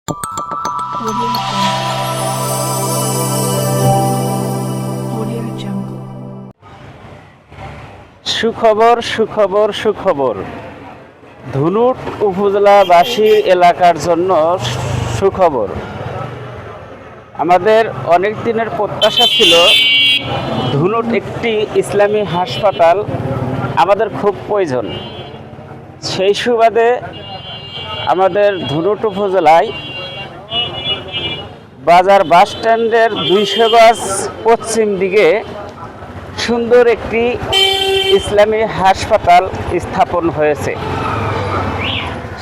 Audio Jungle. সুখবর সুখবর সুখবর ধুনুট উপজেলাবাসী এলাকার জন্য সুখবর। আমাদের অনেক দিনের প্রত্যাশা ছিল ধুনুট একটি ইসলামী হাসপাতাল আমাদের খুব প্রয়োজন। সেই সুবাদে আমাদের ধুনুট উপজেলায় বাজার বাস স্ট্যান্ডের 200 গজ পশ্চিম দিকে সুন্দর একটি ইসলামী হাসপাতাল স্থাপন হয়েছে।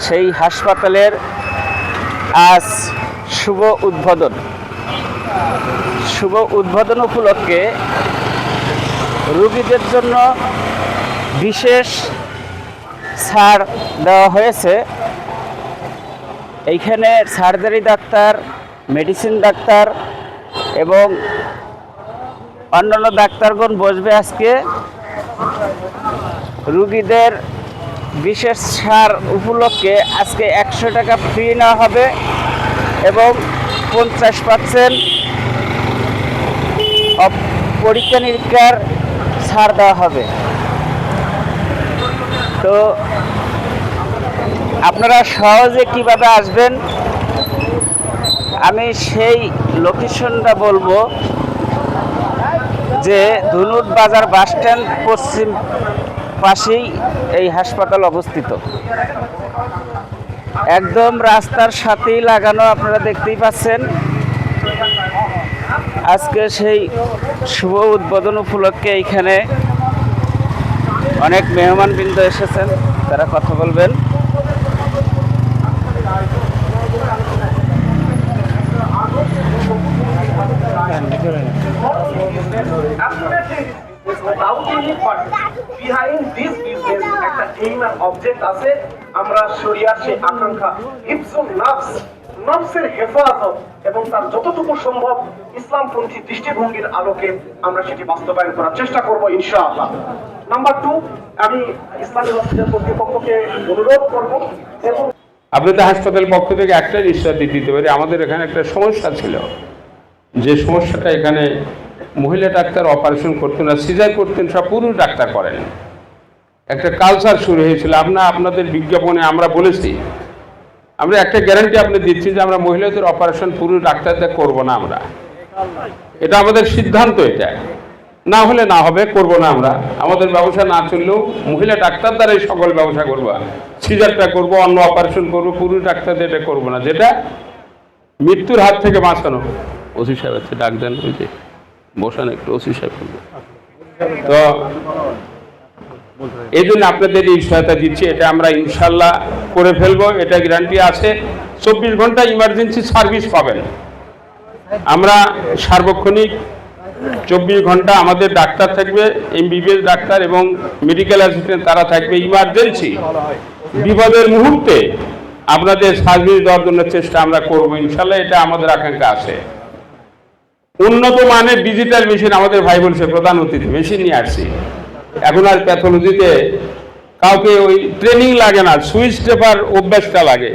সেই হাসপাতালের আজ শুভ উদ্বোধন উপলক্ষে রোগীদের জন্য বিশেষ ছাড় দেওয়া হয়েছে। এইখানে সার্জারি ডাক্তার, মেডিসিন ডাক্তার এবং অন্যান্য ডাক্তারগণ বসবে। আজকে রোগীদের বিশেষ ছাড় উপলক্ষে আজকে 100 টাকা ফ্রি নেওয়া হবে এবং 50% পরীক্ষা নিরীক্ষার ছাড় দেওয়া হবে। তো আপনারা সহজে কিভাবে আসবেন আমি সেই লোকেশনটা বলবো, যে ধুনুট বাজার বাস স্ট্যান্ড পশ্চিম পাশেই এই হাসপাতাল অবস্থিত। একদম রাস্তার সাথেই লাগানো, আপনারা দেখতেই পাচ্ছেন। আজকে সেই শুভ উদ্বোধন উপলক্ষে এইখানে অনেক মেহমানবৃন্দ এসেছেন, তারা কথা বলবেন। Behind this business একটা aim and object আছে। আমরা শরিয়ার সেই আকাঙ্ক্ষা হিফজুন নাফস, নফসের হেফাজত এবং তার যতটুকু সম্ভব ইসলামপন্থী দৃষ্টিভঙ্গির আলোকে আমরা সেটি বাস্তবায়ন করার চেষ্টা করব ইনশাআল্লাহ। নাম্বার 2, আমি ইসলামী হসপিটাল কর্তৃপক্ষকে অনুরোধ করব এবং আপনাদের হাসপাতাল পক্ষ থেকে একটা নিশ্চয়তা দিতে পারি, আমাদের এখানে একটা সমস্যা ছিল, যে সমস্যাটা এখানে মহিলা ডাক্তার অপারেশন করতেন না, সিজার করতেন, সব পুরুষ ডাক্তার করেন। একটা কালচার শুরু হয়েছিল। আপনাদের বিজ্ঞাপনে আমরা বলেছি, আমরা একটা গ্যারান্টি আপনি দিচ্ছি যে আমরা মহিলাদের অপারেশন পুরুষ ডাক্তারদের করব না। আমরা এটা আমাদের সিদ্ধান্ত, এটা না হলে না হবে, করব না। আমরা আমাদের ব্যবসা না চললেও মহিলা ডাক্তার দ্বারাই সকল ব্যবসা করবো। সিজারটা করব, অন্য অপারেশন করব, পুরুষ ডাক্তারদের এটা করবো না, যেটা মৃত্যুর হাত থেকে বাঁচানো। ওসি সাহেব আছে, ডাক দেন, ওই যে বসান একটু, ওসি সাহেব। তো এই জন্য আপনাদের এই সহায়তা দিচ্ছি, এটা আমরা ইনশাল্লাহ করে ফেলবো, এটা গ্যারান্টি আছে। 24 ঘন্টা ইমার্জেন্সি সার্ভিস পাবেন। আমরা সার্বক্ষণিক 24 ঘন্টা আমাদের ডাক্তার থাকবে, MBBS ডাক্তার এবং মেডিকেল অ্যাসিস্ট্যান্ট, তারা থাকবে। ইমার্জেন্সি বিপদের মুহূর্তে আপনাদের সার্ভিস দেওয়ার জন্য চেষ্টা আমরা করবো ইনশাল্লাহ, এটা আমাদের আকাঙ্ক্ষা আছে। উন্নত মানের ডিজিটাল মেশিন আমাদের ভাই বলছে, প্রধান অতিথি মেশিন নিয়ে আসছি। এখন আর প্যাথোলজিতে কাউকে ওই ট্রেনিং লাগে না, সুইচ টেপার অভ্যাসটা লাগে।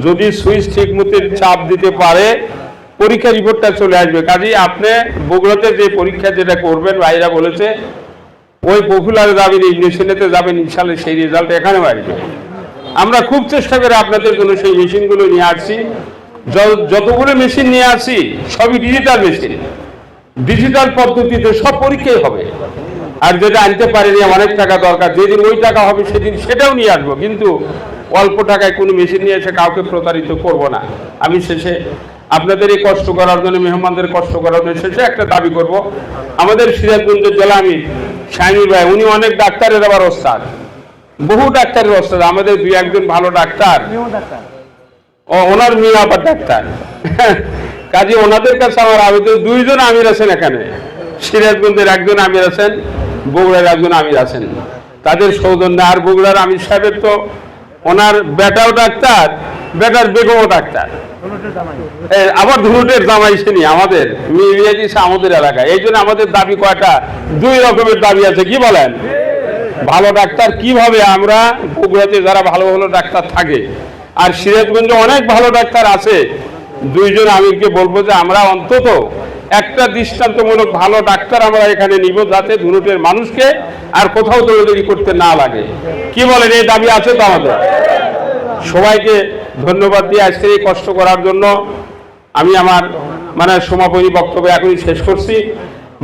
যদি সুইচ ঠিক মতো চাপ দিতে পারে পরীক্ষা রিপোর্টটা চলে আসবে। কাজেই আপনি বগুড়াতে যে পরীক্ষা যেটা করবেন, ভাইরা বলেছে ওই পপুলারে যাবেন, ইংলিশেতে যাবেন, ইনশাল্লাহ সেই রেজাল্ট এখানেও আসবে। আমরা খুব চেষ্টা করে আপনাদের জন্য সেই মেশিনগুলো নিয়ে আসছি। যতগুলো মেশিন নিয়ে আসি সবই ডিজিটাল মেশিন, ডিজিটাল পদ্ধতিতে সব পরীক্ষাই হবে। আর যেটা আনতে পারিনি, অনেক টাকা দরকার, যেদিন ওই টাকা হবে সেদিন সেটাও নিয়ে আসবো, কিন্তু অল্প টাকায় কোনো মেশিন নিয়ে এসে কাউকে প্রতারিত করব না। আমি শেষে আপনাদের এই কষ্ট করার জন্য, মেহমানদের কষ্ট করার জন্য শেষে একটা দাবি করব। আমাদের সিরাজগঞ্জের জেলা আমির শামির ভাই, উনি অনেক ডাক্তারের আবার ওস্তাদ, বহু ডাক্তারের ওস্তাদ। আমাদের 2-1 ভালো ডাক্তার, ওনার মেয়ে আবার ডাক্তার। কাজে ওনাদের কাছে আমার আবেদন, 2 জন আমির আছেন এখানে, সিরাজগঞ্জের 1 জন আমির আছেন, বগুড়ার 1 জন আমির আছেন, তাদের সৌজন্যে। আর বগুড়ার আমির সাহেবের তো ওনার বেটাও ডাক্তার, বেটার বেগমও ডাক্তার, আবার ধুনুটের জামাই শ্রেণী আমাদের মেয়ে দিয়েছে আমাদের এলাকায়। এই জন্য আমাদের দাবি কয়টা, 2 রকমের দাবি আছে। কি বলেন? ভালো ডাক্তার কিভাবে আমরা বগুড়াতে যারা ভালো ভালো ডাক্তার থাকে আর সিরাজগঞ্জে অনেক ভালো ডাক্তার আছে। দুইজন আমিরকে বলবো যে আমরা অন্তত একটা দৃষ্টান্তমূলক ভালো ডাক্তার আমরা এখানে নিব, যাতে ধুনুটের মানুষকে আর কোথাও দৌড়াদৌড়ি করতে না লাগে। কি বলেন, এই দাবি আছে তো আমাদের? সবাইকে ধন্যবাদ দিয়ে আজকের এই কষ্ট করার জন্য আমি আমার সমাপনী বক্তব্য এখনই শেষ করছি।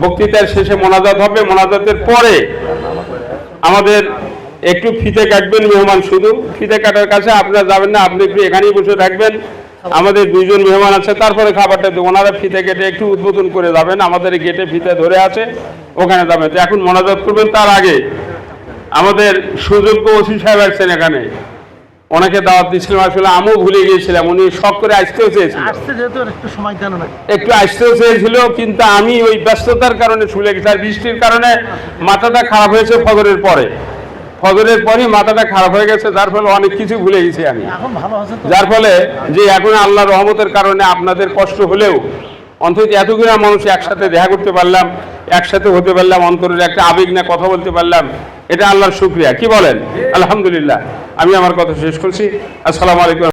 বক্তৃতার শেষে মোনাজাত হবে, মোনাজাতের পরে আমাদের একটু ফিতে কাটবেন মেহমান, শুধু ফিতে কাটার কাছে আপনারা যাবেন না, আপনি একটু এখানেই বসে থাকবেন। আমাদের দুইজন মেহমান আছে, তারপরে খাবারটা দেবো, ওনারা ফিতে কেটে একটু উদ্বোধন করে যাবেন। আমাদের গেটে ফিতে ধরে আছে, ওখানে যাবেন। তো এখন মোনাজাত করবেন, তার আগে আমাদের সুযোগ্য ওসি সাহেব আসছেন এখানে, অনেকে দাওয়াত দিয়েছিলাম, আসলে আমিও ভুলে গিয়েছিলাম, উনি শখ করে আসতেও চেয়েছিলেন, একটু আসতেও চেয়েছিল, কিন্তু আমি ওই ব্যস্ততার কারণে ভুলে গেছি। আর বৃষ্টির কারণে মাথাটা খারাপ হয়েছে, ফজরের পরই মাথাটা খারাপ হয়ে গেছে, যার ফলে অনেক কিছু ভুলে গেছি আমি। যার ফলে যে এখন আল্লাহর রহমতের কারণে আপনাদের কষ্ট হলেও অন্তত এতগুলো মানুষ একসাথে দেখা করতে পারলাম, একসাথে হতে পারলাম, অন্তরের একটা আবেগ না কথা বলতে পারলাম, এটা আল্লাহর শুকরিয়া। কি বলেন? আলহামদুলিল্লাহ। আমি আমার কথা শেষ করছি। আসসালামু আলাইকুম।